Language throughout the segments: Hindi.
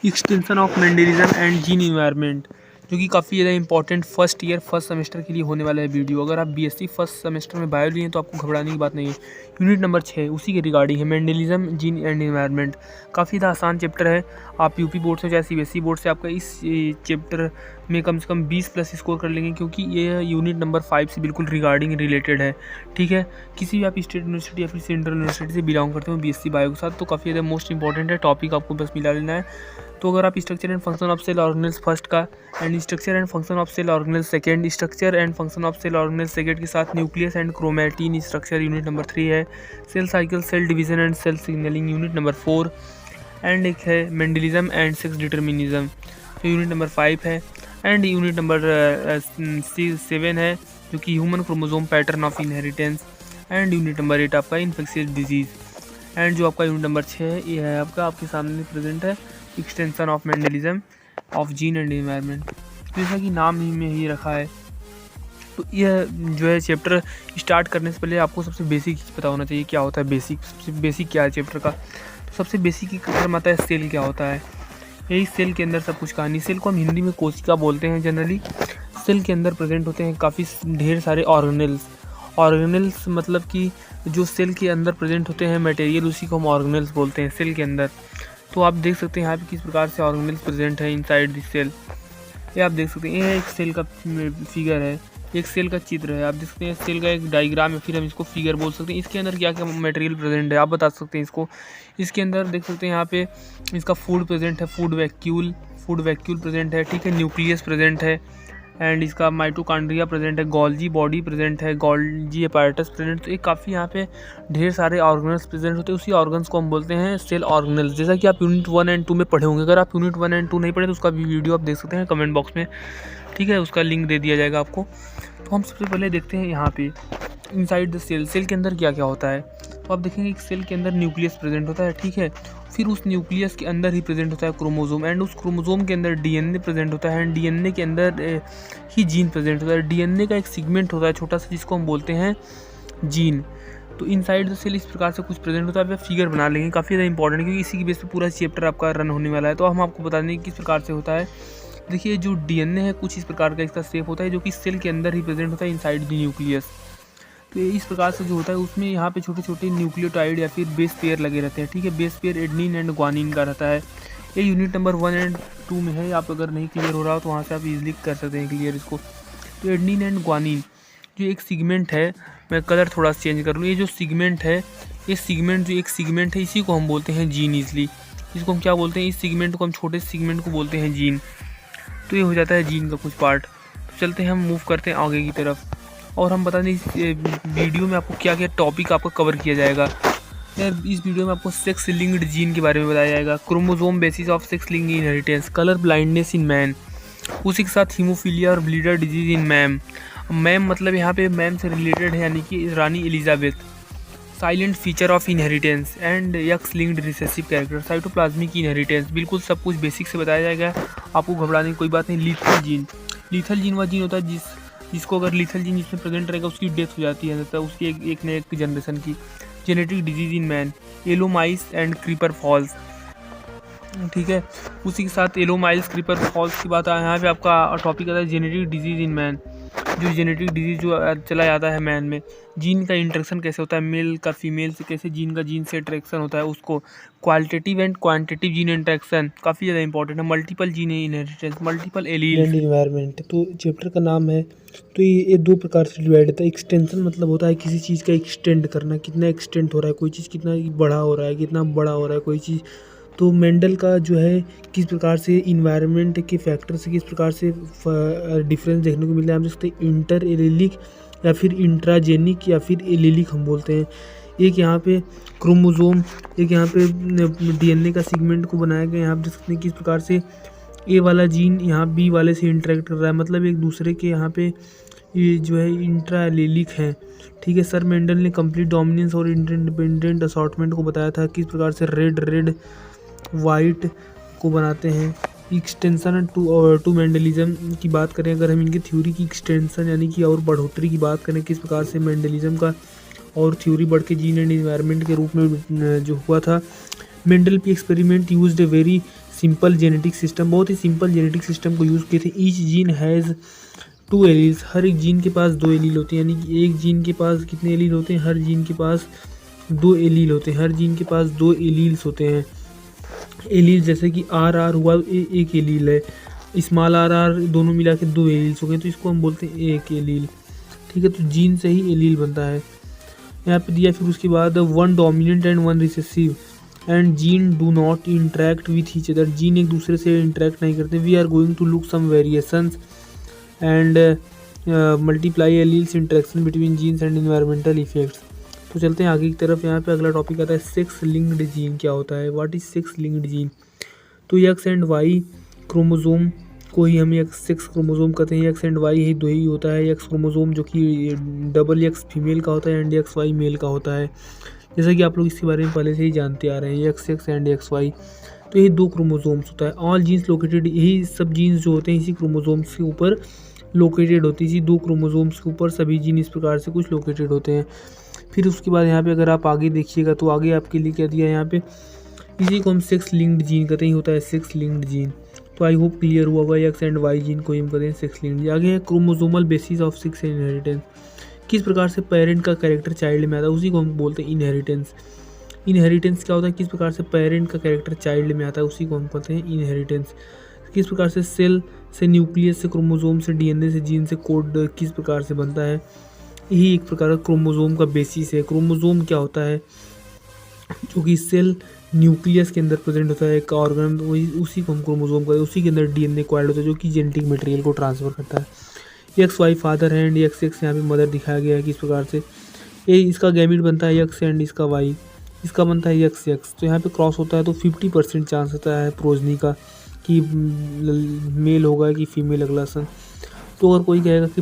Extension of Mendelism and gene environment, जो कि काफ़ी ज़्यादा इंपॉर्टेंट फर्स्ट सेमेस्टर के लिए होने वाला है वीडियो। अगर आप बीएससी फर्स्ट सेमेस्टर में बायो लिए हैं तो आपको घबराने की बात नहीं है। यूनिट नंबर 6 उसी के रिगार्डिंग है, मेंडलिज्म जीन एंड एनवायरनमेंट। काफ़ी ज़्यादा आसान चैप्टर है। आप यूपी बोर्ड से चाहे सीबीएसई बोर्ड से आपका इस चैप्टर में कम से कम 20 प्लस स्कोर कर लेंगे, क्योंकि ये यूनिट नंबर 5 से बिल्कुल रिगार्डिंग रिलेटेड है। ठीक है, किसी भी आप स्टेट यूनिवर्सिटी या फिर सेंट्रल यूनिवर्सिटी से बिलोंग करते हो बीएससी बायो के साथ, तो काफ़ी ज़्यादा मोस्ट इंपॉर्टेंट है। टॉपिक आपको बस मिला लेना है। तो अगर आप structure and function of cell organelles first का and structure and function of cell organelles second, structure and function of cell organelles second के साथ nucleus and chromatin structure unit number 3 है। Cell cycle, cell division and cell signalling unit number 4 and एक है मेंडलिज्म एंड सेक्स डिटर्मिनिज्म, तो यूनिट नंबर 5 है। एंड यूनिट नंबर 7 है जो कि human chromosome pattern of inheritance. And unit number 8 आपका इन्फेक्शियस डिजीज़। एंड जो आपका यूनिट नंबर 6 है ये है आपका आपके सामने प्रेजेंट है, extension of Mendelism of gene and environment. जैसा कि नाम ही में ही रखा है, तो यह जो है चैप्टर स्टार्ट करने से पहले आपको सबसे बेसिक चीज़ पता होना चाहिए। क्या होता है बेसिक, सबसे बेसिक क्या है चैप्टर का? तो सबसे बेसिक की कदर आता है सेल क्या होता है। यही सेल के अंदर सब कुछ कहानी। सेल को हम हिंदी में कोशिका बोलते हैं जनरली। सेल के अंदर प्रेजेंट होते हैं काफ़ी ढेर सारे ऑर्गेनेल्स। ऑर्गेनेल्स मतलब कि जो सेल के अंदर प्रेजेंट होते हैं मटेरियल, उसी को हम ऑर्गेनेल्स बोलते हैं सेल के अंदर। तो आप देख सकते हैं यहाँ पे किस प्रकार से ऑर्गेनेल्स प्रेजेंट है इनसाइड दिस सेल। ये आप देख सकते हैं, ये एक सेल का फिगर है, एक सेल का चित्र है। आप देख सकते हैं सेल का एक डायग्राम है, फिर हम इसको फिगर बोल सकते हैं। इसके अंदर क्या क्या मटेरियल प्रेजेंट है आप बता सकते हैं इसको। इसके अंदर देख सकते हैं यहाँ पे इसका फूड प्रेजेंट है, फूड वैक्यूल प्रेजेंट है। ठीक है, न्यूक्लियस प्रेजेंट है एंड इसका माइटोकॉन्ड्रिया प्रेजेंट है, गोल्जी बॉडी प्रेजेंट है, गोल्जी अपैरेटस प्रेजेंट। तो ये काफ़ी यहाँ पे ढेर सारे ऑर्गेनल्स प्रेजेंट होते हैं। उसी ऑर्गन्स को हम बोलते हैं सेल ऑर्गेनल्स, जैसा कि आप यूनिट 1 एंड 2 में पढ़े होंगे। अगर आप यूनिट 1 एंड 2 नहीं पढ़े तो उसका भी वीडियो आप देख सकते हैं कमेंट बॉक्स में। ठीक है, उसका लिंक दे दिया जाएगा आपको। तो हम सबसे पहले देखते हैं यहाँ पे इनसाइड द सेल, सेल के अंदर क्या क्या होता है। तो आप देखेंगे कि सेल के अंदर न्यूक्लियस प्रेजेंट होता है। ठीक है, फिर उस न्यूक्लियस के अंदर ही प्रेजेंट होता है क्रोमोसोम, एंड उस क्रोमोसोम के अंदर डीएनए प्रेजेंट होता है, एंड डीएनए के अंदर ही जीन प्रेजेंट होता है। डीएनए का एक सेगमेंट होता है छोटा सा, जिसको हम बोलते हैं जीन। तो इनसाइड द सेल इस प्रकार से कुछ प्रेजेंट होता है। आप फिगर बना लेंगे, काफ़ी ज़्यादा इंपॉर्टेंट है, क्योंकि इसी की बेस पर पूरा चैप्टर आपका रन होने वाला है। तो हम आपको बता देंगे किस प्रकार से होता है। देखिए, जो डीएनए है कुछ इस प्रकार का इसका शेप होता है, जो कि सेल के अंदर ही प्रेजेंट होता है इनसाइड द न्यूक्लियस। तो इस प्रकार से जो होता है उसमें यहाँ पे छोटे छोटे न्यूक्लियोटाइड या फिर बेस पेयर लगे रहते हैं। ठीक है, base pair adenine and guanine का रहता है। ये यूनिट नंबर 1 एंड 2 में है। आप अगर नहीं क्लियर हो रहा हो तो वहाँ से आप इजीली कर सकते हैं क्लियर इसको। तो एडेनिन एंड ग्वानिन जो एक सीगमेंट है, मैं कलर थोड़ा चेंज कर लूँ। ये जो सीगमेंट है, ये सीगमेंट जो एक सीगमेंट है, इसी को हम बोलते हैं जीन। ईजली इसको हम क्या बोलते हैं, इस सीगमेंट को हम छोटे सीगमेंट को बोलते हैं जीन। तो ये हो जाता है जीन का कुछ पार्ट। तो चलते हैं, हम मूव करते हैं आगे की तरफ, और हम बता दें इस वीडियो में आपको क्या क्या टॉपिक आपका कवर किया जाएगा। यार, इस वीडियो में आपको सेक्स लिंक्ड जीन के बारे में बताया जाएगा, chromosome basis of sex linked inheritance, colour blindness in man, उसी के साथ हीमोफीलिया और bleeder disease in ma'am. Ma'am मतलब यहाँ पे मैम से रिलेटेड है, यानी कि रानी Elizabeth. Silent feature of inheritance and X linked recessive character, cytoplasmic inheritance, बिल्कुल सब कुछ बेसिक से बताया जाएगा। आपको घबराने की कोई बात नहीं। लीथल जीन वह जीन होता है जिसको अगर लीथल जीन जिसमें प्रेजेंट रहेगा उसकी डेथ हो जाती है, तो उसकी एक न एक जनरेशन की। Genetic disease in man, yellow mice and creeper fowls. ठीक है, उसी के साथ येलो माइस क्रीपर फॉल्स की बात है। यहाँ पे आपका टॉपिक आता है जेनेटिक डिजीज इन मैन, जो जेनेटिक डिजीज जो चला जाता है मैन में। जीन का इंटरेक्शन कैसे होता है, मेल का फीमेल से कैसे जीन का जीन से इंटरेक्शन होता है, उसको qualitative and quantitative gene interaction काफ़ी ज़्यादा इंपॉर्टेंट है। Multiple gene inheritance, multiple allele and environment. तो चैप्टर का नाम है। तो ये दो प्रकार से डिवाइड होता है। एक्सटेंशन मतलब होता है किसी चीज़ का एक्सटेंड करना, कितना एक्सटेंड हो रहा है कोई चीज़, कितना बड़ा हो रहा है, कितना बड़ा हो रहा है कोई चीज़। तो मेंडल का जो है किस प्रकार से इन्वायरमेंट के फैक्टर से किस प्रकार से डिफरेंस देखने को मिलता है। हम देखते हैं इंटर एलिलिक या फिर इंट्राजेनिक या फिर एलिलिक हम बोलते हैं। एक यहाँ पे क्रोमोसोम, एक यहाँ पे डीएनए का सेगमेंट को बनाया गया। यहाँ पे देख सकते हैं किस प्रकार से ए वाला जीन यहाँ बी वाले से इंटरेक्ट कर रहा है, मतलब एक दूसरे के यहाँ पे ये जो है इंट्रा एलिलिक है। ठीक है, सर मेंडल ने कंप्लीट डोमिनेंस और इंडिपेंडेंट असॉर्टमेंट को बताया था, किस प्रकार से रेड वाइट को बनाते हैं। एक्सटेंशन टू मेंडलिज्म की बात करें, अगर हम इनकी थ्योरी की एक्सटेंशन यानी कि और बढ़ोतरी की बात करें, किस प्रकार से मेंडलिज्म का और थ्योरी बढ़ के जीन एंड एनवायरनमेंट के रूप में जो हुआ था। मेंडल की experiment used a very simple genetic system, बहुत ही सिंपल जेनेटिक सिस्टम को यूज़ किए थे। ईच जीन हैज़ 2 एलील्स, हर एक जीन के पास 2 एलील होते हैं, यानी कि एक जीन के पास कितने एलील होते हैं, हर जीन के पास 2 एलील होते हैं, हर जीन के पास 2 एलील्स होते हैं। एलील जैसे कि आर आर हुआ एक एलील है, स्मॉल आर आर दोनों मिला के 2 एलील्स हो गए, तो इसको हम बोलते हैं एक एलील। ठीक है, तो जीन से ही एलील बनता है। यहाँ पे दिया फिर उसके बाद 1 dominant and 1 recessive and gene do not interact with each other, gene एक दूसरे से इंटरेक्ट नहीं करते। We are going to look some variations and multiply alleles interaction between genes and environmental effects. तो चलते हैं आगे की तरफ। यहाँ पे अगला टॉपिक आता है सेक्स लिंक्ड जीन क्या होता है, what is sex linked gene. तो एक्स एंड वाई क्रोमोजोम को ही हम सेक्स क्रोमोजोम कहते हैं। एक्स एंड वाई ही दो ही होता है। एक्स क्रोमोजोम जो कि डबल एक्स फीमेल का होता है एंड एक्स वाई मेल का होता है, जैसा कि आप लोग इसके बारे में पहले से ही जानते आ रहे हैं, X X and X Y. तो ये 2 क्रोमोजोम्स होता है। ऑल जीन्स लोकेटेड, यही सब जीन्स जो होते हैं इसी क्रोमोजोम्स के ऊपर लोकेटेड होती है। इसी 2 क्रोमोजोम्स के ऊपर सभी जीन इस प्रकार से कुछ लोकेटेड होते हैं। फिर उसके बाद यहाँ पे अगर आप आगे देखिएगा तो आगे आपके लिए क्या दिया है यहाँ पे, इसी को हम सेक्स लिंक्ड जीन कहते हैं, होता है सेक्स लिंक्ड जीन। तो आई होप क्लियर हुआ हुआ। एक्स एंड वाई जीन को हम कहते हैं सेक्स लिंक्ड। आगे है chromosomal basis of sex and inheritance, किस प्रकार से पेरेंट का कैरेक्टर चाइल्ड में आता है, उसी को हम बोलते हैं इनहेरिटेंस। इनहेरिटेंस क्या होता है, किस प्रकार से पेरेंट का कैरेक्टर चाइल्ड में आता है, उसी को हम कहते हैं इनहेरिटेंस। किस प्रकार से सेल से न्यूक्लियस से क्रोमोजोम से डीएनए से जीन से कोड किस प्रकार से बनता है, यही एक प्रकार का क्रोमोजोम का बेसिस है। क्रोमोजोम क्या होता है, जो कि सेल न्यूक्लियस के अंदर प्रेजेंट होता है एक ऑर्गन, उसी को हम क्रोमोजोम कहते हैं। उसी के अंदर डीएनए क्वाड होता है जो कि जेनेटिक मटेरियल को ट्रांसफर करता है। एक्स वाई फादर है एंड एक्स एक्स यहाँ पे मदर दिखाया गया है किस प्रकार से। ये इसका गैमिट बनता है एक्स एंड इसका वाई, इसका बनता है एक्स एक्स। तो यहाँ पे क्रॉस होता है तो 50% चांस होता है प्रोजनी का कि मेल होगा कि फीमेल अगला सन। तो अगर कोई कहेगा कि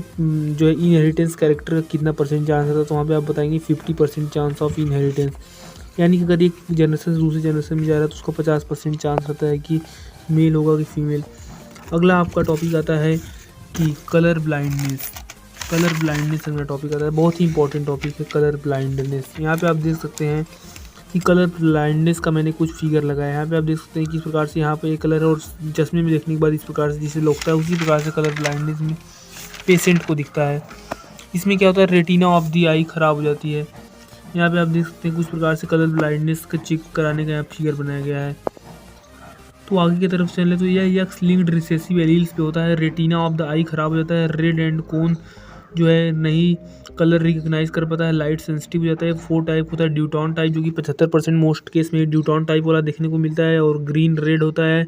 जो है इनहेरिटेंस कैरेक्टर कितना परसेंट चांस होता है, तो वहाँ पे आप बताएंगे 50% चांस ऑफ इनहेरिटेंस, यानी कि अगर एक जनरेशन से दूसरी जनरेशन में जा रहा है तो उसका 50% चांस रहता है कि मेल होगा कि फीमेल। अगला आपका टॉपिक आता है कि कलर ब्लाइंडनेस। कलर ब्लाइंडनेस अगला टॉपिक आता है, बहुत ही इंपॉर्टेंट टॉपिक है कलर ब्लाइंडनेस। यहाँ पे आप देख सकते हैं कि कलर ब्लाइंडनेस का मैंने कुछ फिगर लगाया है। यहाँ पे आप देख सकते हैं कि इस प्रकार से यहाँ पे एक कलर है और चश्मे में देखने के बाद इस प्रकार से जिसे लगता है उसी प्रकार से कलर ब्लाइंडनेस में पेशेंट को दिखता है। इसमें क्या होता है, रेटिना ऑफ द आई ख़राब हो जाती है। यहाँ पे आप देख सकते हैं कुछ प्रकार से कलर ब्लाइंडनेस का चेक कराने का यहाँ फिगर बनाया गया है। तो आगे की तरफ चले तो यह एक्स लिंक्ड रिसेसिव एलील्स पे होता है। रेटिना ऑफ द आई ख़राब हो जाता है। रेड एंड कोन जो है नहीं कलर रिकग्नाइज कर पाता है, लाइट सेंसिटिव हो जाता है। 4 टाइप होता है, ड्यूटॉन टाइप जो कि 75% मोस्ट केस में ड्यूटॉन टाइप वाला देखने को मिलता है, और ग्रीन रेड होता है।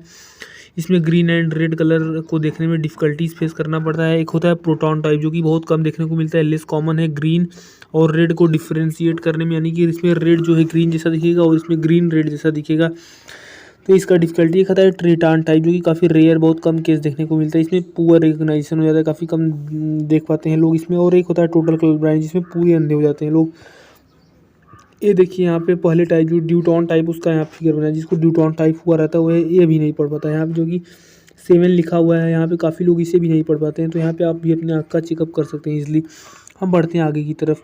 इसमें ग्रीन एंड रेड कलर को देखने में डिफ़िकल्टीज फेस करना पड़ता है। एक होता है प्रोटॉन टाइप जो कि बहुत कम देखने को मिलता है, लेस कॉमन है। ग्रीन और रेड को डिफ्रेंशिएट करने में, यानी कि इसमें रेड जो है ग्रीन जैसा दिखेगा और इसमें ग्रीन रेड जैसा दिखेगा, तो इसका डिफ़िकल्टी एक आता है ट्रिटान टाइप जो कि काफ़ी रेयर बहुत कम केस देखने को मिलता है। इसमें पुअर रिकग्नाइजेशन हो जाता है, काफ़ी कम देख पाते हैं लोग इसमें। और एक होता है टोटल कलर ब्लाइंड जिसमें पूरे अंधे हो जाते हैं लोग। ये देखिए यहाँ पे पहले टाइप जो ड्यूटॉन टाइप उसका यहाँ फिगर बना है, जिसको ड्यूटॉन टाइप हुआ रहता है वो ये भी नहीं पढ़ पाता है। यहाँ पे जो कि 7 लिखा हुआ है, यहाँ पे काफ़ी लोग इसे भी नहीं पढ़ पाते हैं। तो यहाँ पे आप भी अपने आँख का चेकअप कर सकते हैं ईजिली। हम बढ़ते हैं आगे की तरफ।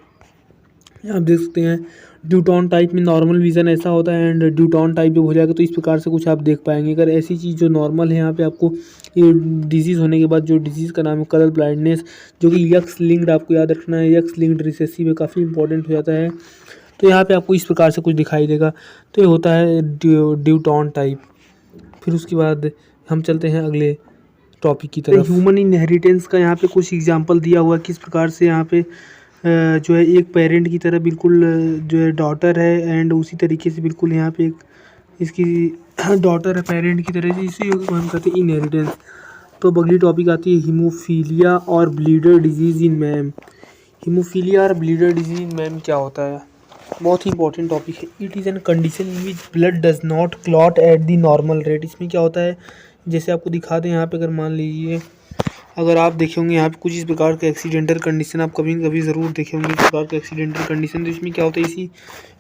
यहाँ आप देख सकते हैं ड्यूटॉन टाइप में नॉर्मल विज़न ऐसा होता है एंड ड्यूटॉन टाइप जब हो जाएगा तो इस प्रकार से कुछ आप देख पाएंगे। अगर ऐसी चीज़ जो नॉर्मल है, यहाँ पे आपको ये डिजीज़ होने के बाद जो डिजीज़ का नाम है कलर ब्लाइंडनेस, जो कि एक्स लिंक्ड आपको याद रखना है, एक्स लिंक्ड रिसेसिव में काफ़ी इंपॉर्टेंट हो जाता है। तो यहाँ पे आपको इस प्रकार से कुछ दिखाई देगा, तो ये होता है ड्यूटॉन टाइप। फिर उसके बाद हम चलते हैं अगले टॉपिक की तरफ। ह्यूमन इनहेरिटेंस का यहाँ पे कुछ एग्जांपल दिया हुआ है, किस प्रकार से यहाँ पे जो है एक पेरेंट की तरह बिल्कुल जो है डॉटर है एंड उसी तरीके से बिल्कुल यहाँ पे एक इसकी डॉटर है पेरेंट की तरह से, इसी को हम कहते हैं इनहेरिटेंस। तो अगली टॉपिक आती है हीमोफीलिया और bleeder disease in ma'am. Haemophilia और ब्लीडर डिजीज़ इन मैम क्या होता है, बहुत ही इंपॉर्टेंट टॉपिक है। It is an condition in which blood does not clot at the normal rate. इसमें क्या होता है, जैसे आपको दिखा दें यहाँ पे, अगर मान लीजिए अगर आप देखे होंगे यहाँ पे कुछ इस प्रकार का एक्सीडेंटल कंडीशन आप कभी न कभी ज़रूर देखे होंगे, इस प्रकार का एक्सीडेंटल कंडीशन। तो इसमें क्या होता है,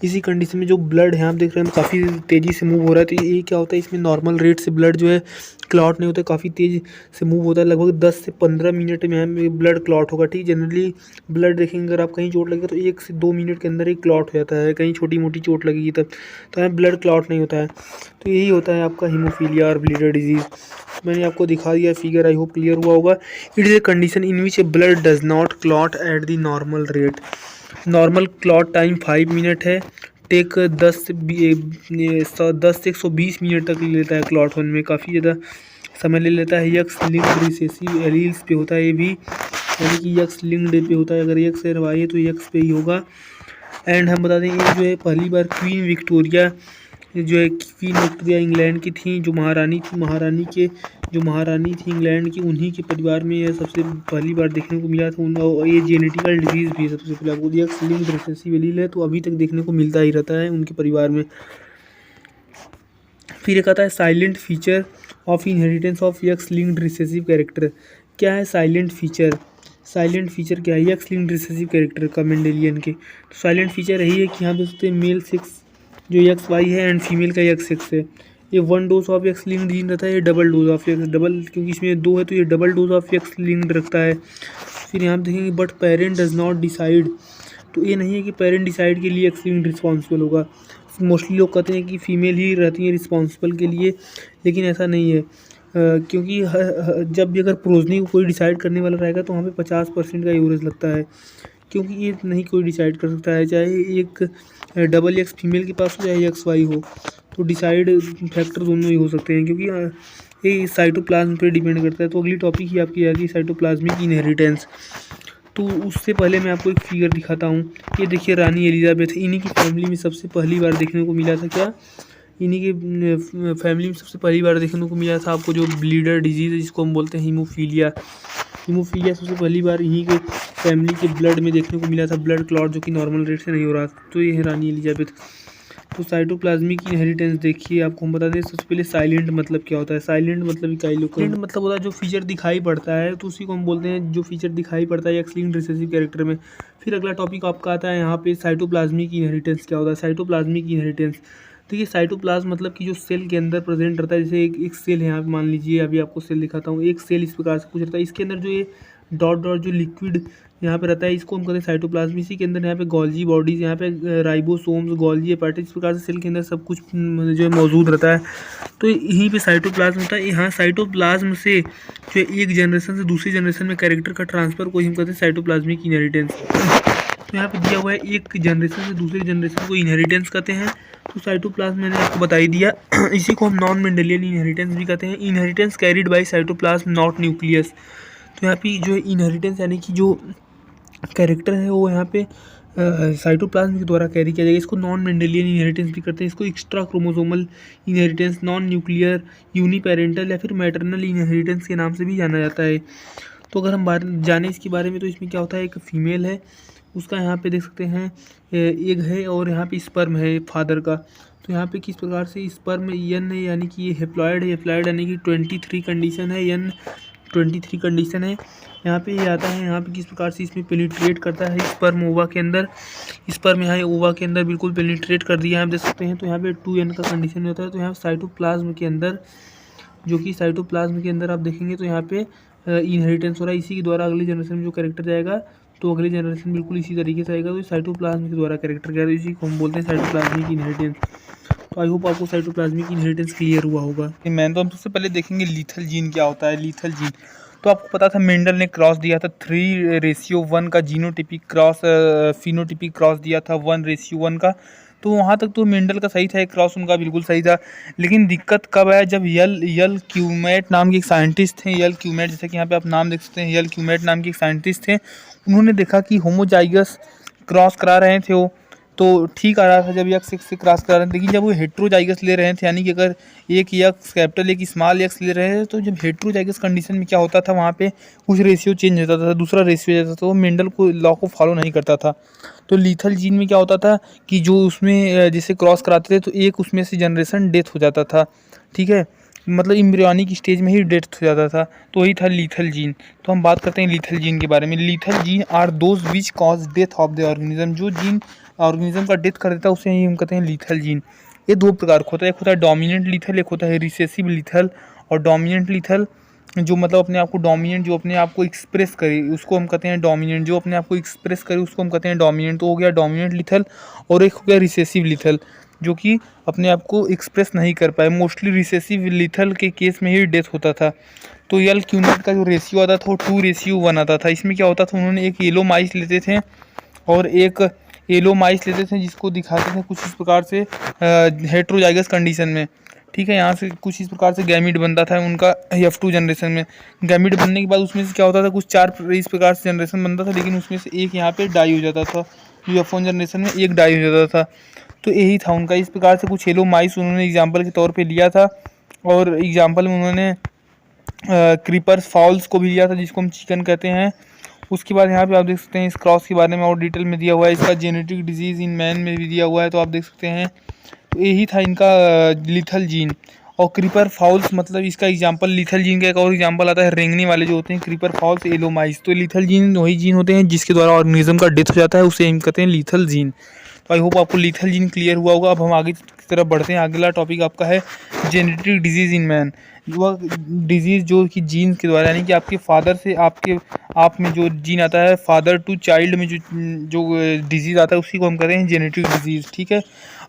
इसी कंडीशन में जो ब्लड है आप देख रहे हैं काफ़ी तेज़ी से मूव हो रहा है। तो ये क्या होता है, इसमें नॉर्मल रेट से ब्लड जो है क्लॉट नहीं होता, काफ़ी तेज़ से मूव होता है। लगभग 10 से 15 मिनट में यहाँ ब्लड क्लॉट होगा। ठीक, जनरली ब्लड देखेंगे अगर आप कहीं चोट लगेगा तो 1 से 2 मिनट के अंदर ही क्लॉट हो जाता है, कहीं छोटी मोटी चोट लगेगी तब, तो यहाँ ब्लड क्लॉट नहीं होता है। तो यही होता है आपका हीमोफीलिया और ब्लीडर डिजीज़। मैंने आपको दिखा दिया फिगर, आई होप क्लियर हुआ होगा। It is a condition in which A blood does not clot at the normal rate. Normal clot time 5 minute है, टेक 10 से 120 मिनट तक ले लेता है क्लॉट होने में, काफ़ी ज़्यादा समय ले लेता है। यक्स लिंक्ड रिसेसिव एलील्स पे होता है ये भी, यानी कि यक्स लिंक्ड पे होता है। अगर यक्स है रवाई है तो यक्स पे ही होगा। एंड हम बता दें ये जो है पहली बार क्वीन विक्टोरिया इंग्लैंड की थी, जो महारानी थी इंग्लैंड की, उन्हीं के परिवार में यह सबसे पहली बार देखने को मिला था। ये जेनेटिकल डिजीज़ भी है सबसे पहले, आपको यक्स लिंक्ड रिसेसिव एलील है तो अभी तक देखने को मिलता ही रहता है उनके परिवार में। फिर एक आता है silent feature of inheritance of x linked recessive character. क्या है साइलेंट फीचर? साइलेंट फीचर क्या है यक्स लिंक्ड रिसेसिव कैरेक्टर का मेंडेलियन के? तो साइलेंट फीचर यही है कि यहाँ पे सकते मेल 6 जो यक्स वाई है एंड फीमेल का यक्स 6 है। ये 1 dose of x linked gene रहता है, ये double dose of x, double क्योंकि इसमें 2 है तो ये double dose of x linked रखता है। फिर यहाँ पे देखेंगे but parent does not decide, तो ये नहीं है कि पेरेंट डिसाइड के लिए यक्स लिंक्ड रिस्पॉन्सिबल होगा। मोस्टली लोग कहते हैं कि फ़ीमेल ही रहती है रिस्पॉन्सिबल के लिए, लेकिन ऐसा नहीं है। क्योंकि जब भी अगर प्रोजनी को कोई डिसाइड करने वाला रहेगा तो वहाँ पे 50% का एवरेज लगता है, क्योंकि ये नहीं कोई डिसाइड कर सकता है, चाहे एक डबल एक्स फीमेल के पास हो चाहे एक्स वाई हो, तो डिसाइड फैक्टर दोनों ही हो सकते हैं, क्योंकि ये साइटोप्लाज्म पे डिपेंड करता है। तो अगली टॉपिक ही आपकी आएगी साइटोप्लाज्मिक इनहेरिटेंस। तो उससे पहले मैं आपको एक फिगर दिखाता हूँ। ये देखिए रानी एलिजाबेथ, इन्हीं की फैमिली में सबसे पहली बार देखने को मिला था। क्या? इन्हीं के फैमिली में सबसे पहली बार देखने को मिला था आपको जो ब्लीडर डिजीज़ है जिसको हम बोलते हैं हीमोफीलिया। हीमोफीलिया सबसे पहली बार इन्हीं के फैमिली के ब्लड में देखने को मिला था, ब्लड क्लॉट जो कि नॉर्मल रेट से नहीं हो रहा था। तो ये है रानी एलिजाबेथ। तो साइटोप्लाज्मिक इनहेरिटेंस देखिए, आपको हम बता दें सबसे पहले साइलेंट मतलब क्या होता है। साइलेंट मतलब इकाई लोग साइलेंट मतलब होता है जो फीचर दिखाई पड़ता है, तो उसी को हम बोलते हैं जो फीचर दिखाई पड़ता है एक्स लिंक्ड रिसेसिव कैरेक्टर में। फिर अगला टॉपिक आपका आता है यहाँ पे साइटोप्लाज्मिक इनहेरिटेंस क्या होता है। साइटोप्लाज्मिक इनहेरिटेंस देखिए, साइटोप्लाज्म मतलब कि जो सेल के अंदर प्रेजेंट रहता है, जैसे एक सेल है यहाँ पे मान लीजिए, अभी आपको सेल दिखाता हूँ। एक सेल इस प्रकार से कुछ रहता है, इसके अंदर जो ये डॉट डॉट जो लिक्विड यहाँ पे रहता है इसको हम कहते हैं साइटोप्लाज्म। इसी के अंदर यहाँ पे गोल्जी बॉडीज़, यहाँ पे राइबोसोम्स, गोल्जी एपार्टेट, इस प्रकार से सेल के अंदर सब कुछ जो है मौजूद रहता है। तो यहीं पे साइटोप्लाज्म होता है। यहाँ साइटोप्लाज्म से जो एक जनरेशन से दूसरी जनरेशन में कैरेक्टर का ट्रांसफर को हम कहते हैं साइटोप्लाज्मिक इनहेरिटेंस। तो यहाँ पे दिया हुआ है एक जनरेशन से दूसरी जनरेशन को इनहेरिटेंस कहते हैं। तो साइटोप्लाज्म मैंने आपको बता ही दिया। इसी को हम नॉन मेंडेलियन इनहेरिटेंस भी कहते हैं। Inheritance carried by cytoplasm not nucleus. तो यहाँ पे जो है इनहेरिटेंस यानी कि जो कैरेक्टर है वो यहाँ पे साइटोप्लाज्म के द्वारा कैरी किया जाएगा। इसको नॉन मेंडेलियन इनहेरिटेंस भी करते हैं। इसको extra chromosomal inheritance, non nuclear, uniparental या फिर मैटरनल इनहेरिटेंस के नाम से भी जाना जाता है। तो अगर हम जाने इसके बारे में, तो इसमें क्या होता है, एक फीमेल है, उसका यहाँ पे देख सकते हैं एग है और यहाँ पे स्पर्म है फादर का। तो यहाँ पे किस प्रकार से स्पर्म यन है, यानी कि ये हेप्लॉयड है। हेप्लॉयड यानी कि 23 कंडीशन है, यन 23 कंडीशन है। यहाँ पे ये आता है, यहाँ पे किस प्रकार से इसमें पेनिट्रेट करता है स्पर्म ओवा के अंदर। स्पर्म यहाँ ओवा के अंदर बिल्कुल पेनिट्रेट कर दिया है, आप देख सकते हैं। तो यहाँ पे 2n का कंडीशन होता है। तो यहाँ साइटोप्लाज्म के अंदर, जो कि साइटोप्लाज्म के अंदर आप देखेंगे तो यहाँ पे इनहेरिटेंस हो रहा है। इसी के द्वारा अगली जनरेशन में जो कैरेक्टर जाएगा तो अगली जनरेशन बिल्कुल इसी तरीके से आएगा। तो साइटोप्लाज्म के द्वारा कैरेक्टर क्या है, इसी को हम बोलते हैं साइटोप्लाज्मिक इनहेरिटेंस। तो आई होप आपको साइटोप्लाज्मिक इनहेरिटेंस क्लियर हुआ होगा। मैन तो हम सबसे पहले देखेंगे लीथल जीन क्या होता है। लीथल जीन तो आपको पता था मेंडल ने क्रॉस दिया था 3:1 का जीनोटिपिक क्रॉस, फिनोटिपिक क्रॉस दिया था 1:1 का। तो वहाँ तक तो मेंडल का सही था, एक क्रॉस उनका बिल्कुल सही था। लेकिन दिक्कत कब आया, जब यल क्यूमेट नाम के एक साइंटिस्ट थे। यल क्यूमेट, जैसे कि यहाँ पे आप नाम देख सकते हैं, यल क्यूमेट नाम के एक साइंटिस्ट थे। उन्होंने देखा कि होमोजाइगस क्रॉस करा रहे थे वो, तो ठीक आ रहा था जब यक्स से क्रॉस करा रहे थे। लेकिन जब वो हेट्रोजाइगस ले रहे थे, यानी कि अगर एक यक्स कैपिटल एक स्मॉल यक्स ले रहे थे, तो जब हेट्रोजाइगस कंडीशन में क्या होता था, वहाँ पे कुछ रेशियो चेंज होता था, दूसरा रेशियो हो जाता था। तो वो मेंडल को लॉ को फॉलो नहीं करता था। तो लीथल जीन में क्या होता था कि जो उसमें जिसे क्रॉस कराते थे तो एक उसमें से जनरेशन डेथ हो जाता था। ठीक है, मतलब एम्ब्रियोनिक स्टेज में ही डेथ हो जाता था, तो वही था लीथल जीन। तो हम बात करते हैं लीथल जीन के बारे में। Lethal gene are those which cause death of the organism. जो जीन ऑर्गेनिज्म का डेथ कर देता है उसे ही हम कहते हैं लीथल जीन। ये दो प्रकार का होता है, एक होता है डोमिनेंट लीथल, एक होता है रिसेसिव लीथल। और डोमिनेंट लीथल जो मतलब अपने आप को डोमिनेंट, जो अपने आप को एक्सप्रेस करे उसको हम कहते हैं डोमिनेंट। जो अपने आप को एक्सप्रेस करे उसको हम कहते हैं डोमिनेंट। तो हो गया डोमिनेंट लीथल। और एक हो गया रिसेसिव लीथल, जो कि अपने आप को एक्सप्रेस नहीं कर पाए। मोस्टली रिसेसिव लीथल के केस में ही डेथ होता था। तो यल क्यूनेट का जो रेशियो आता था वो 2:1 आता था। इसमें क्या होता था, उन्होंने एक येलो माइस लेते थे और एक येलो माइस लेते थे जिसको दिखाते थे कुछ इस प्रकार से हेट्रोजाइगस कंडीशन में। ठीक है, यहाँ से कुछ इस प्रकार से गैमिड बनता था उनका F2 जनरेशन में। गैमिड बनने के बाद उसमें से क्या होता था, कुछ 4 इस प्रकार से जनरेशन बनता था, लेकिन उसमें से एक यहाँ पे डाई हो जाता था। जो F1 जनरेशन में एक डाई हो जाता था। तो यही था उनका। इस प्रकार से कुछ येलो माइस उन्होंने एग्जाम्पल के तौर पे लिया था। और एग्जाम्पल में उन्होंने क्रीपर्स फाउल्स को भी लिया था, जिसको हम चिकन कहते हैं। उसके बाद यहाँ पे आप देख सकते हैं इस क्रॉस के बारे में और डिटेल में दिया हुआ है। इसका जेनेटिक डिजीज़ इन मैन में भी दिया हुआ है, तो आप देख सकते हैं। तो यही था इनका लीथल जीन। और क्रीपर फाउल्स मतलब इसका एग्जांपल, लीथल जीन का एक और एग्जांपल आता है रेंगने वाले जो होते हैं क्रीपर फाउल्स, एलोमाइस। तो लीथल जीन वही जीन होते हैं जिसके द्वारा ऑर्गेनिज्म का डेथ हो जाता है, उसे हम कहते हैं लीथल जीन। तो आई होप आपको लीथल जीन क्लियर हुआ होगा। अब हम आगे की तरफ बढ़ते हैं। अगला टॉपिक आपका है जेनेटिक डिजीज़ इन मैन। वह डिजीज़ जो कि जीन के द्वारा, यानी कि आपके फादर से आपके आप में जो जीन आता है, फादर टू चाइल्ड में जो डिजीज़ आता है उसी को हम कहते हैं जेनेटिक डिजीज़। ठीक है,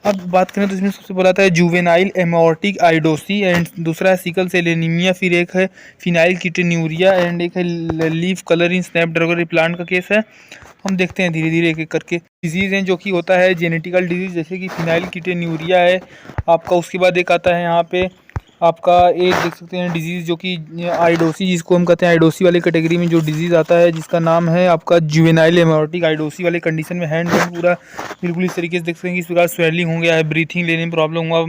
अब बात करें तो इसमें सबसे पहला आता है जुवेनाइल एमोर्टिक आइडोसी एंड दूसरा है सिकल सेल एनीमिया, फिर एक है फिनाइल कीटोन्यूरिया एंड एक है लीफ कलर इन स्नैपड्रैगन प्लांट का केस है। हम देखते हैं धीरे धीरे एक एक करके डिजीज़ हैं जो कि होता है जेनेटिकल डिजीज़, जैसे कि फिनाइल कीटोन्यूरिया है आपका। उसके बाद एक आता है यहाँ पे आपका एक देख सकते हैं डिजीज़ जो कि आइडोसी, जिसको हम कहते हैं आइडोसी वाली कैटेगरी में जो डिजीज़ आता है, जिसका नाम है आपका जुवेनाइल एमोर्टिक आइडोसी वाले कंडीशन में हैंड पूरा बिल्कुल इस तरीके से देख सकते हैं कि इस प्रकार स्वेलिंग हो गया है, ब्रीथिंग लेने में प्रॉब्लम हुआ,